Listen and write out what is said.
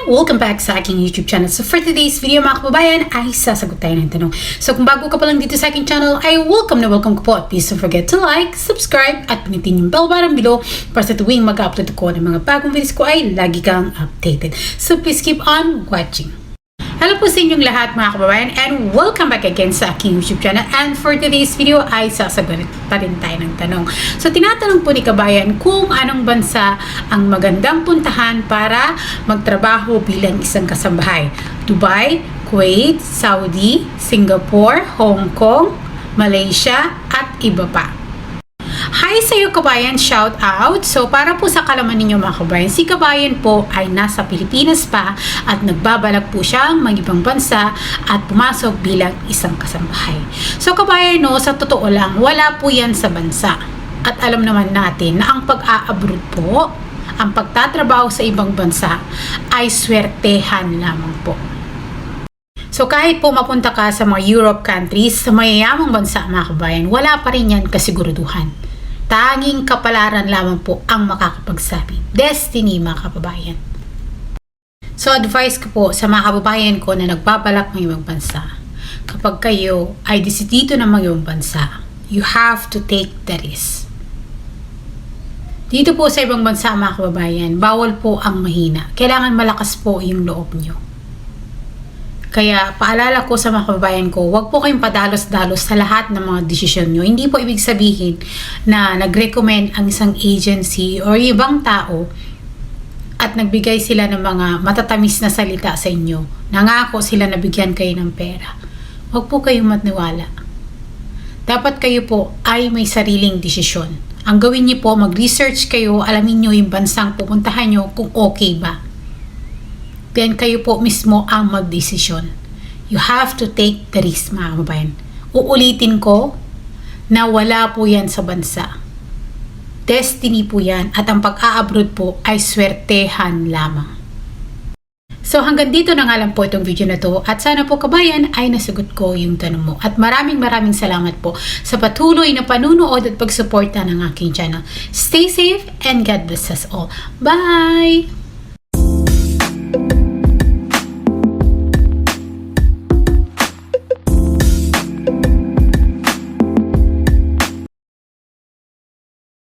welcome back sa aking YouTube channel. So for today's video mga kababayan ay sasagot tayo ng tanong. So kung bago ka pa lang dito sa aking channel ay welcome na welcome ko po. At please don't forget to like, subscribe at pinitin yung bell button below para sa tuwing mag-upload ko ng mga bagong videos ko ay lagi kang updated. So please keep on watching. Hello po sa inyong lahat mga kababayan and welcome back again sa aking YouTube channel. And for today's video ay sasagot pa rin tayo ng tanong. So tinatanong po ni kabayan kung anong bansa ang magandang puntahan para magtrabaho bilang isang kasambahay. Dubai, Kuwait, Saudi, Singapore, Hong Kong, Malaysia at iba pa. Hi sa iyo kabayan, shout out! So para po sa kalaman ninyo mga kabayan, si kabayan po ay nasa Pilipinas pa at nagbabalak po siyang mag-ibang bansa at pumasok bilang isang kasambahay. So kabayan no, sa totoo lang, wala po yan sa bansa. At alam naman natin na ang pag-a-abroad po, ang pagtatrabaho sa ibang bansa ay swertehan lamang po. So kahit po mapunta ka sa mga Europe countries, sa mayayamang bansa mga kabayan, wala pa rin yan kasiguraduhan. Tanging kapalaran lamang po ang makakapagsabi. Destiny mga kababayan. So advice ko po sa mga kababayan ko na nagbabalak ng ibang bansa, kapag kayo ay desidido na mag-ibang bansa, you have to take the risk. Dito po sa ibang bansa mga kababayan, bawal po ang mahina. Kailangan malakas po yung loob nyo. Kaya paalala ko sa mga kababayan ko, huwag po kayong padalos-dalos sa lahat ng mga desisyon nyo. Hindi po ibig sabihin na nag-recommend ang isang agency o ibang tao at nagbigay sila ng mga matatamis na salita sa inyo. Nangako sila na bigyan kayo ng pera. Huwag po kayong matniwala. Dapat kayo po ay may sariling desisyon. Ang gawin niyo po, mag-research kayo, alamin nyo yung bansang pupuntahan nyo kung okay ba. Then kayo po mismo ang magdesisyon. You have to take the risk mga kababayan. Uulitin ko na wala po yan sa bansa. Destiny po yan at ang pag-a-abroad po ay swertehan lamang. So hanggang dito na nga lang po itong video na to at sana po kabayan ay nasagot ko yung tanong mo. At maraming salamat po sa patuloy na panunood at pagsuporta ng aking channel. Stay safe and God bless us all. Bye!